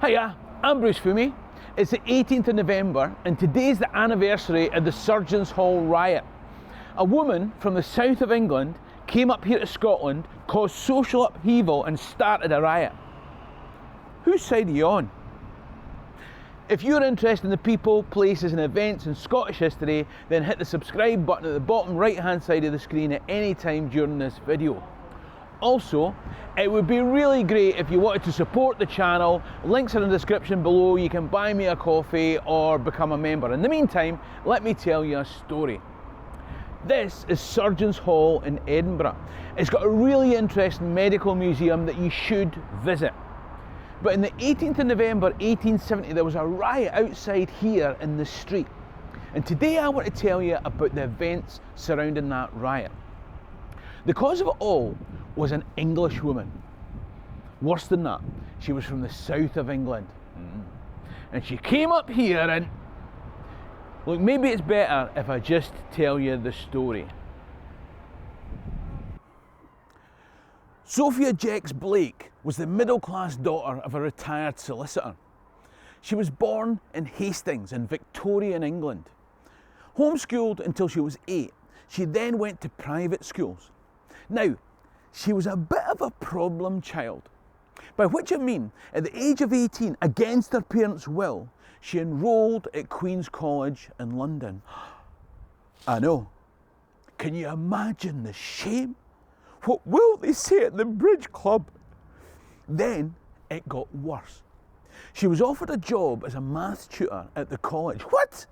Hiya, I'm Bruce Fummey. It's the 18th of November and today's the anniversary of the Surgeons' Hall riot. A woman from the south of England came up here to Scotland, caused social upheaval and started a riot. Whose side are you on? If you're interested in the people, places and events in Scottish history, then hit the subscribe button at the bottom right hand side of the screen at any time during this video. Also, it would be really great if you wanted to support the channel. Links are in the description below. You can buy me a coffee or become a member. In the meantime, let me tell you a story. This is Surgeons' Hall in Edinburgh. It's got a really interesting medical museum that you should visit. But in the 18th of November 1870, there was a riot outside here in the street. And today I want to tell you about the events surrounding that riot. The cause of it all was an English woman. Worse than that, she was from the south of England. And she came up here and... Look, maybe it's better if I just tell you the story. Sophia Jex-Blake was the middle-class daughter of a retired solicitor. She was born in Hastings in Victorian England. Homeschooled until she was 8, she then went to private schools. Now, she was a bit of a problem child, by which I mean, at the age of 18, against her parents' will, she enrolled at Queen's College in London. I know. Can you imagine the shame? What will they say at the bridge club? Then it got worse. She was offered a job as a maths tutor at the college. What?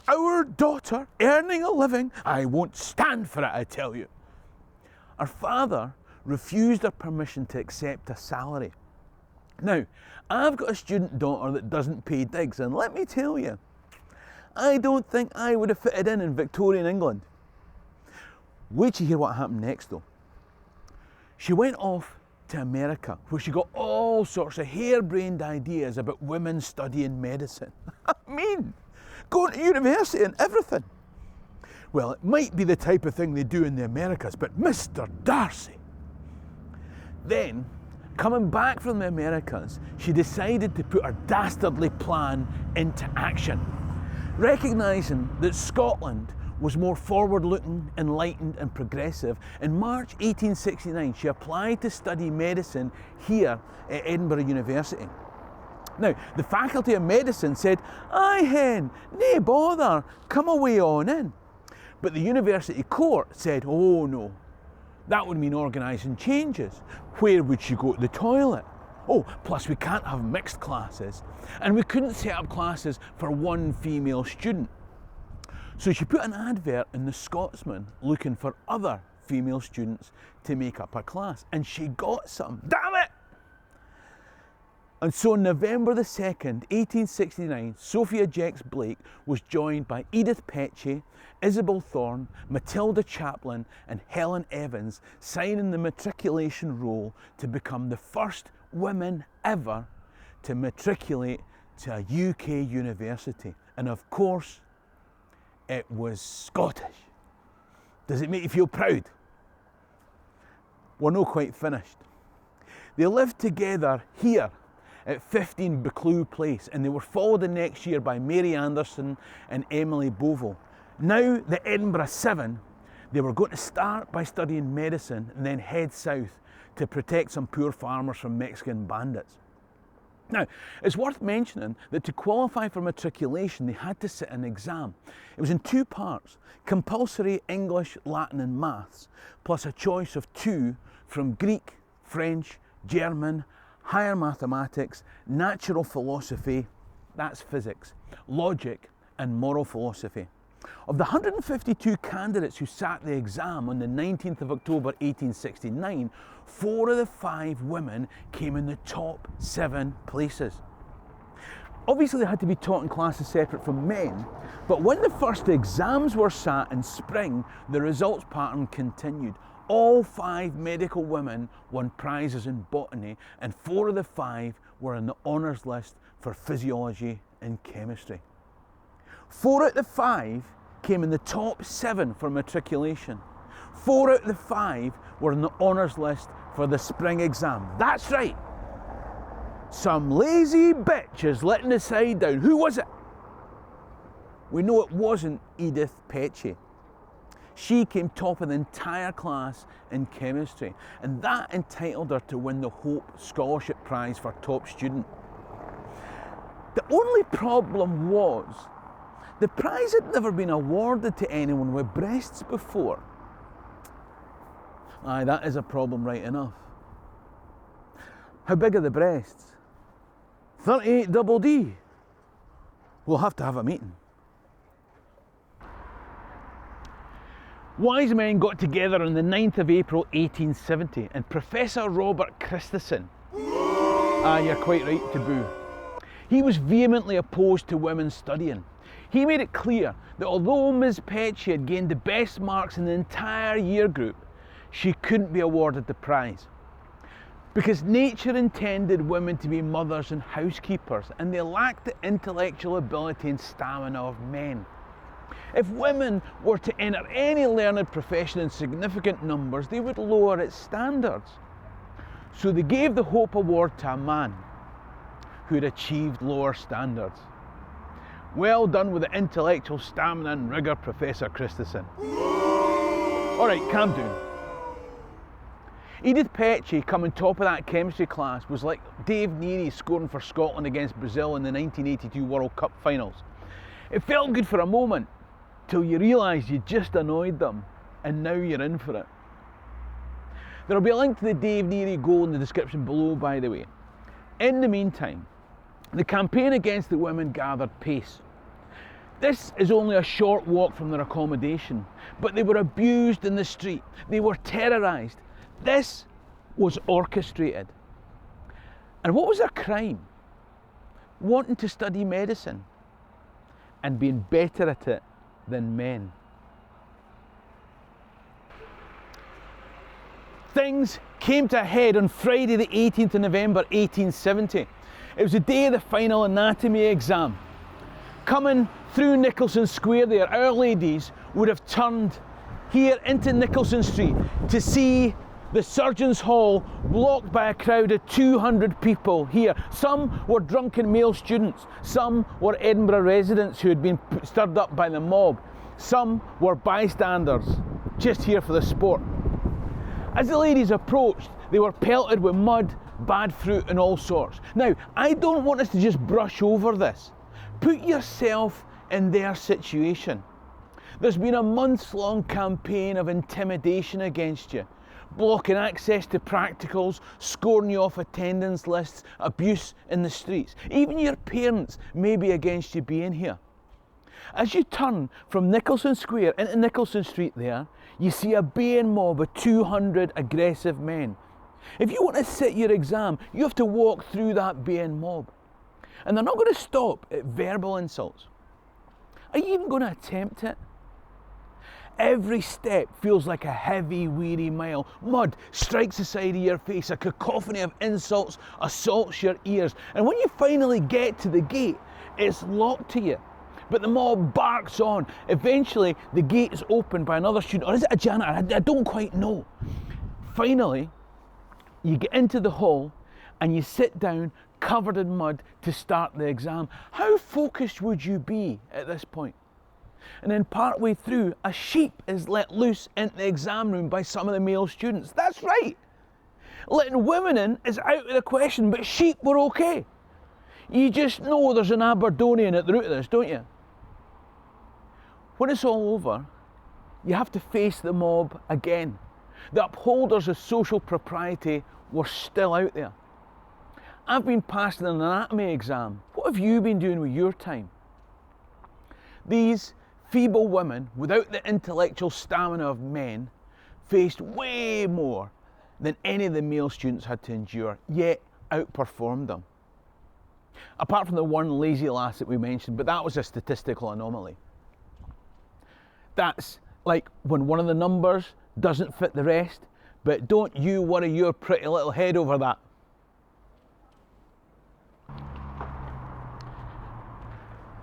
Our daughter earning a living? I won't stand for it, I tell you. Her father refused her permission to accept a salary. Now, I've got a student daughter that doesn't pay digs, and let me tell you, I don't think I would have fitted in Victorian England. Wait till you hear what happened next though. She went off to America, where she got all sorts of harebrained ideas about women studying medicine. I mean, going to university and everything. Well, it might be the type of thing they do in the Americas, but Mr. Darcy. Then, coming back from the Americas, she decided to put her dastardly plan into action. Recognising that Scotland was more forward-looking, enlightened and progressive, in March 1869 she applied to study medicine here at Edinburgh University. Now, the Faculty of Medicine said, "Aye hen, nae bother, come away on in." But the University Court said, "Oh no, that would mean organising changes. Where would she go to the toilet? Oh, plus we can't have mixed classes. And we couldn't set up classes for one female student." So she put an advert in the Scotsman looking for other female students to make up a class. And she got some. Damn it! And so on November the 2nd, 1869, Sophia Jex-Blake was joined by Edith Petchy, Isabel Thorne, Matilda Chaplin and Helen Evans, signing the matriculation roll to become the first women ever to matriculate to a UK university. And of course, it was Scottish. Does it make you feel proud? We're not quite finished. They lived together here at 15 Buccleuch Place, and they were followed the next year by Mary Anderson and Emily Bovell. Now, the Edinburgh 7, they were going to start by studying medicine and then head south to protect some poor farmers from Mexican bandits. Now, it's worth mentioning that to qualify for matriculation, they had to sit an exam. It was in 2 parts, compulsory English, Latin and maths, plus a choice of 2 from Greek, French, German, higher mathematics, natural philosophy, that's physics, logic and moral philosophy. Of the 152 candidates who sat the exam on the 19th of October 1869, 4 of the 5 women came in the top 7 places. Obviously they had to be taught in classes separate from men, but when the first exams were sat in spring, the results pattern continued. All 5 medical women won prizes in botany, and 4 of the 5 were on the honours list for physiology and chemistry. 4 out of the 5 came in the top 7 for matriculation. 4 out of the 5 were on the honours list for the spring exam. That's right. Some lazy bitch is letting the side down. Who was it? We know it wasn't Edith Petchey. She came top of the entire class in chemistry, and that entitled her to win the Hope Scholarship Prize for top student. The only problem was, the prize had never been awarded to anyone with breasts before. Aye, that is a problem right enough. How big are the breasts? 38 double D. We'll have to have a meeting. Wise men got together on the 9th of April 1870, and Professor Robert Christensen, you're quite right to boo, he was vehemently opposed to women studying. He made it clear that although Ms. Petchey had gained the best marks in the entire year group, she couldn't be awarded the prize. Because nature intended women to be mothers and housekeepers, and they lacked the intellectual ability and stamina of men. If women were to enter any learned profession in significant numbers, they would lower its standards. So they gave the Hope Award to a man who had achieved lower standards. Well done with the intellectual stamina and rigour, Professor Christensen. All right, calm down. Edith Petchey coming top of that chemistry class was like Dave Narey scoring for Scotland against Brazil in the 1982 World Cup finals. It felt good for a moment, till you realise you just annoyed them, and now you're in for it. There'll be a link to the Dave Narey goal in the description below, by the way. In the meantime, the campaign against the women gathered pace. This is only a short walk from their accommodation, but they were abused in the street, they were terrorised. This was orchestrated. And what was their crime? Wanting to study medicine and being better at it than men. Things came to a head on Friday the 18th of November 1870. It was the day of the final anatomy exam. Coming through Nicholson Square there, Our Ladies would have turned here into Nicholson Street to see the Surgeons' Hall blocked by a crowd of 200 people here. Some were drunken male students, some were Edinburgh residents who had been stirred up by the mob, some were bystanders, just here for the sport. As the ladies approached, they were pelted with mud, bad fruit and all sorts. Now, I don't want us to just brush over this. Put yourself in their situation. There's been a months-long campaign of intimidation against you, blocking access to practicals, scoring you off attendance lists, abuse in the streets. Even your parents may be against you being here. As you turn from Nicholson Square into Nicholson Street there, you see a baying mob of 200 aggressive men. If you want to sit your exam, you have to walk through that baying mob. And they're not going to stop at verbal insults. Are you even going to attempt it? Every step feels like a heavy, weary mile. Mud strikes the side of your face, a cacophony of insults assaults your ears. And when you finally get to the gate, it's locked to you. But the mob barks on. Eventually, the gate is opened by another student, or is it a janitor? I don't quite know. Finally, you get into the hall and you sit down covered in mud to start the exam. How focused would you be at this point? And then partway through, a sheep is let loose into the exam room by some of the male students. That's right. Letting women in is out of the question, but sheep were okay. You just know there's an Aberdonian at the root of this, don't you? When it's all over, you have to face the mob again. The upholders of social propriety were still out there. I've been passing an anatomy exam. What have you been doing with your time? These feeble women, without the intellectual stamina of men, faced way more than any of the male students had to endure, yet outperformed them. Apart from the one lazy lass that we mentioned, but that was a statistical anomaly. That's like when one of the numbers doesn't fit the rest, but don't you worry your pretty little head over that.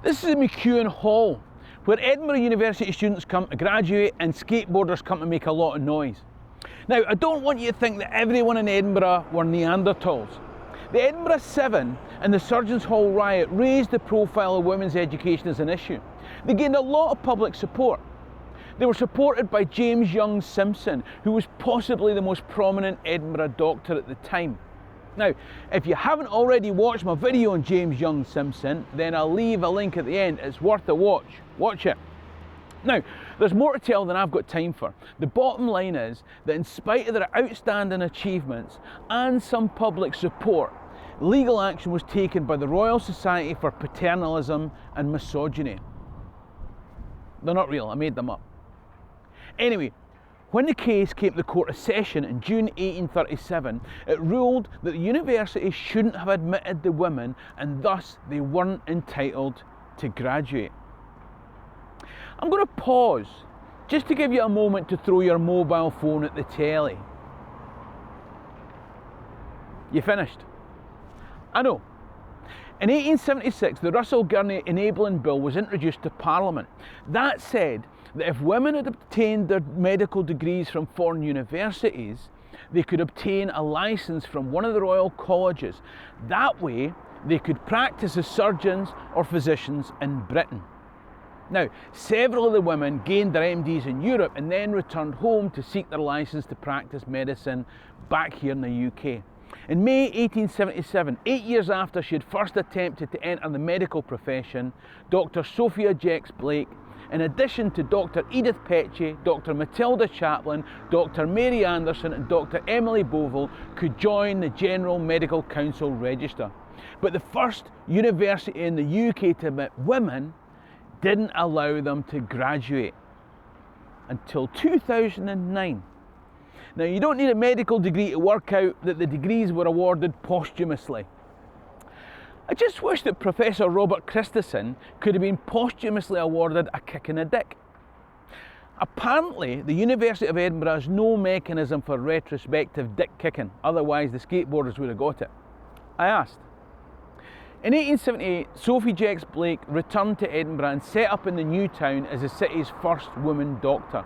This is McEwen Hall, where Edinburgh University students come to graduate and skateboarders come to make a lot of noise. Now, I don't want you to think that everyone in Edinburgh were Neanderthals. The Edinburgh 7 and the Surgeons' Hall riot raised the profile of women's education as an issue. They gained a lot of public support. They were supported by James Young Simpson, who was possibly the most prominent Edinburgh doctor at the time. Now, if you haven't already watched my video on James Young Simpson, then I'll leave a link at the end. It's worth a watch. Watch it. Now, there's more to tell than I've got time for. The bottom line is that in spite of their outstanding achievements and some public support, legal action was taken by the Royal Society for Paternalism and Misogyny. They're not real, I made them up. Anyway, when the case came to the Court of Session in June 1837, it ruled that the university shouldn't have admitted the women and thus they weren't entitled to graduate. I'm going to pause just to give you a moment to throw your mobile phone at the telly. You finished? I know. In 1876, the Russell-Gurney Enabling Bill was introduced to Parliament. That said that if women had obtained their medical degrees from foreign universities, they could obtain a licence from one of the royal colleges. That way, they could practice as surgeons or physicians in Britain. Now, several of the women gained their MDs in Europe and then returned home to seek their licence to practice medicine back here in the UK. In May 1877, 8 years after she had first attempted to enter the medical profession, Dr. Sophia Jex-Blake, in addition to Dr. Edith Petchy, Dr. Matilda Chaplin, Dr. Mary Anderson and Dr. Emily Bovell could join the General Medical Council register. But the first university in the UK to admit women didn't allow them to graduate until 2009. Now, you don't need a medical degree to work out that the degrees were awarded posthumously. I just wish that Professor Robert Christensen could have been posthumously awarded a kick in the dick. Apparently, the University of Edinburgh has no mechanism for retrospective dick kicking, otherwise the skateboarders would have got it. I asked. In 1878, Sofia Jex-Blake returned to Edinburgh and set up in the new town as the city's first woman doctor.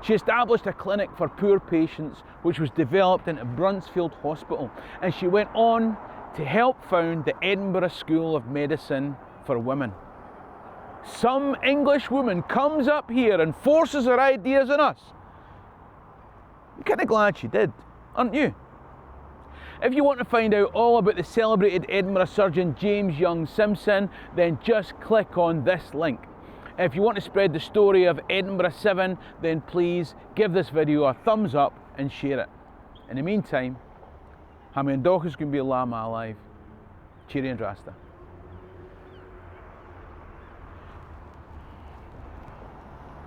She established a clinic for poor patients which was developed into Bruntsfield Hospital, and she went on to help found the Edinburgh School of Medicine for Women. Some English woman comes up here and forces her ideas on us. I'm kind of glad she did, aren't you? If you want to find out all about the celebrated Edinburgh surgeon James Young Simpson, then just click on this link. If you want to spread the story of Edinburgh 7, then please give this video a thumbs up and share it. In the meantime, ha mewn docus gwn bí lá má live. Cheery and Rasta.